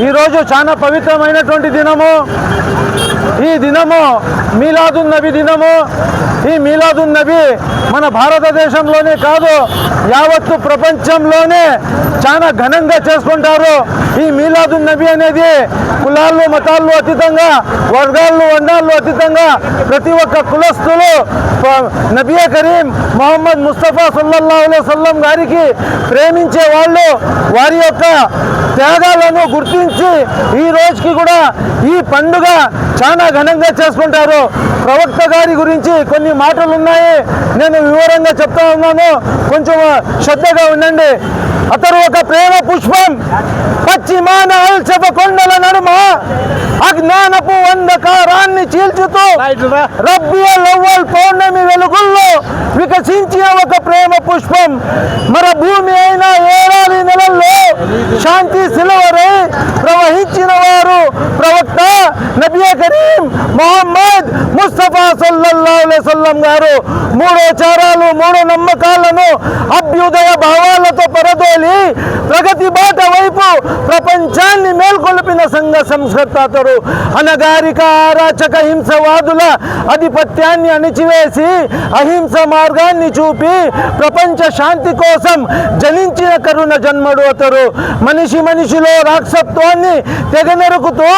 ఈరోజు చాలా పవిత్రమైనటువంటి దినము. ఈ దినము మీలాదున్ నబీ దినము. ఈ మీలాదున్ నబీ మన భారతదేశంలోనే కాదు, యావత్తు ప్రపంచంలోనే చాలా ఘనంగా చేసుకుంటారు. ఈ మీలాదున్ నబీ అనేది కులాలు మతాలు అతీతంగా, వర్గాలు వర్ణాలు అతీతంగా ప్రతి ఒక్క కులస్తులు నబీ కరీం మొహమ్మద్ ముస్తఫా సల్లల్లాహు అలైహి వసల్లం గారికి ప్రేమించే వాళ్ళు వారి యొక్క త్యాగాలను గుర్తించి ఈ రోజుకి కూడా ఈ పండుగ చాలా ఘనంగా చేసుకుంటారు. ప్రవక్త గారి గురించి కొన్ని మాటలు ఉన్నాయి, నేను వివరంగా చెప్తా ఉన్నాను, కొంచెం శ్రద్ధగా ఉండండి. అతను ఒక ప్రేమ పుష్పం, పశ్చిమాన అల్చప కొండల నడుమ అజ్ఞానపు అంధకారాన్ని చీల్చుతూ రబ్బియుల్ అవ్వల్ పౌర్ణమి వెలుగుల్లో వికసించిన ఒక ప్రేమ పుష్పం. మన భూమి అయిన ఏడాది నెలల్లో శాంతి సిలవరై ప్రవహించిన వారు ప్రవక్త నబీ కరీం మొహమ్మద్ ముస్తఫా సల్లల్లాహు అలైహి వసల్లం గారు. మూడో చారాలు, మూడో నమ్మకాలను అభ్యుదయ భావాలతో పరదోలి ప్రగతి బాట వైపు ప్రపంచాన్ని మేల్కొల్పిన సంఘ సంస్కర్తరు. అనగారిక అరాచక హింసవాదుల ఆధిపత్యాన్ని అణిచివేసి అహింస మార్గాన్ని చూపి ప్రపంచ శాంతి కోసం జనించిన కరుణ జన్మడు అతడు. మనిషి మనిషిలో రాక్షసత్వాన్ని తెగనెరుకుతూ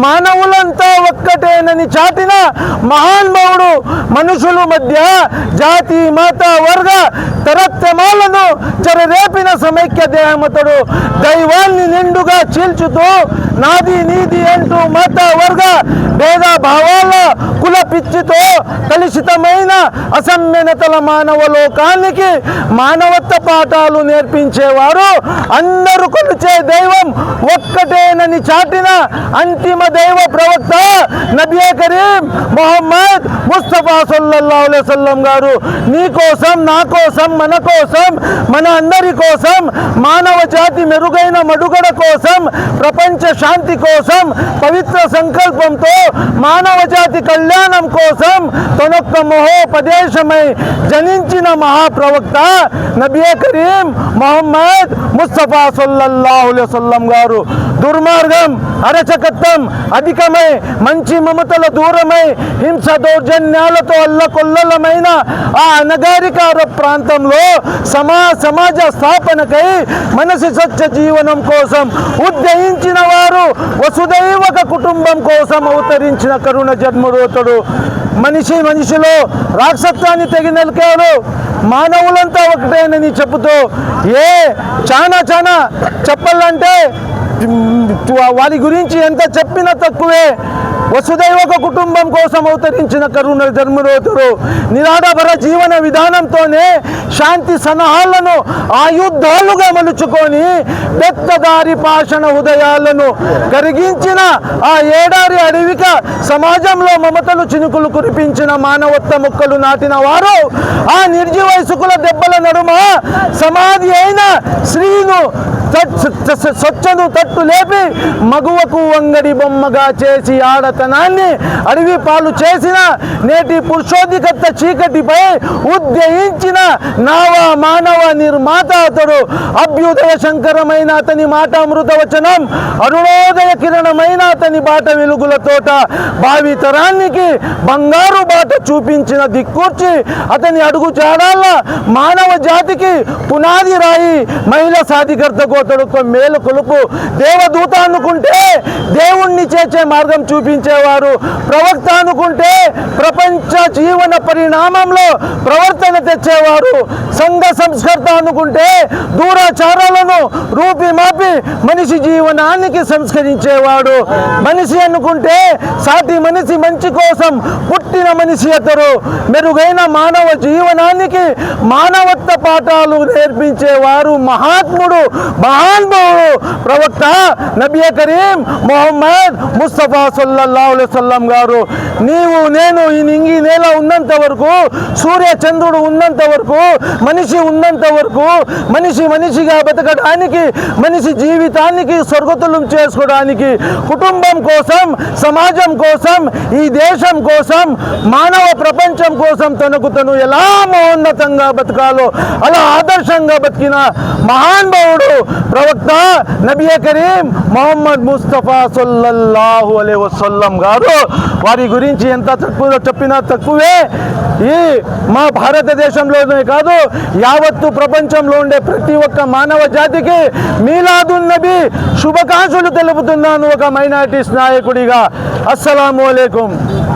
మానవులంతా ఒక్కటేనని చాటిన మహానుభావుడు. మనుషుల మధ్య జాతి మత వర్గ తరతమాలను చెరరేపిన సమైక్య దేహమతడు. దైవాన్ని నిండుగా చీల్చుతూ నాది నీది అంటూ మత వర్గ భేద భావాల కుల పిచ్చితో కలుషితమైన అసమ్యనతల మానవ లోకానికి మానవత్వ పాఠాలు నేర్పించేవారు. అందరూ కొలిచే దైవం ఒక్కటేనని చాటిన అంతిమ దైవ ప్రవక్త నబీ కరీం మొహమ్మద్ ముస్తఫా సల్లల్లాహు అలైహి వసల్లం గారు నీ కోసం, నా కోసం, మన కోసం, మన అందరి కోసం, మానవ జాతి మెరుగైన మడుగడ కోసం, ప్రపంచ శాంతి కోసం, పవిత్ర సంకల్పంతో మానవ జాతి కళ్యాణం కోసం తనొక్క మహోపదేశమై జనించిన మహాప్రవక్త నబీ కరీం మొహమ్మద్ ముస్తఫా సల్లల్లాహు అలైహి వసల్లం గారు. దుర్మార్గం, అరచకత్వం అధికమై మంచి మమతల దూరమై హింస దౌర్జన్యాలతో అల్లకొల్లలమైన ఆ అనగారికార ప్రాంతంలో సమాజ స్థాపనకై మనసి స్వచ్ఛ జీవనం కోసం ఉద్యయించిన వారు. వసుదైవక కుటుంబం కోసం అవతరించిన కరుణ జన్మరోతడు. మనిషి మనిషిలో రాక్షసత్వాన్ని తెగినెలికారు. మానవులంతా ఒకటేనని చెబుతూ చాలా చెప్పాలంటే వారి గురించి ఎంత చెప్పినా తక్కువే. వసుదైవక కుటుంబం కోసం అవతరించిన కరుణ జన్మరోతుడు. నిరాడంబర జీవన విధానంతోనే శాంతి సన్నాహాలను ఆయుధాలుగా మలుచుకొని పెద్దదారి పాషణ హృదయాలను కరిగించిన ఆ ఏడారి అడవిక సమాజంలో మమతలు చినుకులు కురిపించిన మానవత్వ మొక్కలు నాటిన వారు. ఆ నిర్జీవ ఇసుకుల దెబ్బల నడుమ సమాధి అయిన శ్రీను స్వచ్ఛను తట్టు లేపి మగువకు వంగడి బొమ్మగా చేసి ఆడతనాన్ని అడవి పాలు చేసిన నేటి పురుషోధికత చీకటిపై ఉద్యయించిన మానవ నిర్మాత అతడు. అభ్యుదయ శంకరమైన అతని మాట అమృత వచనం, అరుణోదయ కిరణమైన అతని బాట వెలుగుల తోట. భావి తరానికి బంగారు బాట చూపించిన దిక్కూర్చి అతని అడుగు జాడాల మానవ జాతికి పునాది రాయి. మహిళ సాధికర్త కోతడు మేలు కొలుపు. దేవదూత అనుకుంటే దేవుణ్ణి చేర్చే మార్గం చూపించేవారు. ప్రవక్త అనుకుంటే ప్రపంచ జీవన పరిణామంలో ప్రవర్తన తెచ్చేవారు. సంఘ సంస్కర్త అనుకుంటే దూరాచారాలను రూపిమాపి మనిషి జీవనానికి సంస్కరించేవాడు. మనిషి అనుకుంటే సాటి మనిషి మంచి కోసం పుట్టిన మనిషి అతడు. మెరుగైన మానవ జీవనానికి మానవత్వ పాఠాలు నేర్పించేవారు. మహాత్ముడు, మహానుభావుడు ప్రవక్త నబీ కరీం మొహమ్మద్ ముస్తఫా సల్లల్లాహు సల్లల్లాహు అలైహి వసల్లం గారు నీవు నేను ఈ నింగి నేల ఉన్నంత వరకు, సూర్య చంద్రుడు ఉన్నంత వరకు, మనిషి ఉన్నంత వరకు, మనిషిగా బతకడానికి, మనిషి జీవితానికి స్వర్గతులం చేసుకోవడానికి, కుటుంబం కోసం, సమాజం కోసం, ఈ దేశం కోసం, మానవ ప్రపంచం కోసం తనకు తను ఎలా మహోన్నతంగా బతకాలో అలా ఆదర్శంగా బతికిన మహానుభావుడు ప్రవక్త నబీ కరీం మొహమ్మద్ ముస్తఫా సల్లల్లాహు అలైహి వసల్లం గారు. వారి గురించి ఎంత తక్కువ చెప్పినా తక్కువే. ఈ మా భారతదేశంలోనే కాదు, యావత్తు ప్రపంచంలో ఉండే ప్రతి ఒక్క మానవ జాతికి మీలాదున్ నబీ శుభాకాంక్షలు తెలుపుతున్నాను ఒక మైనారిటీస్ నాయకుడిగా. అస్సలాము అలైకుం.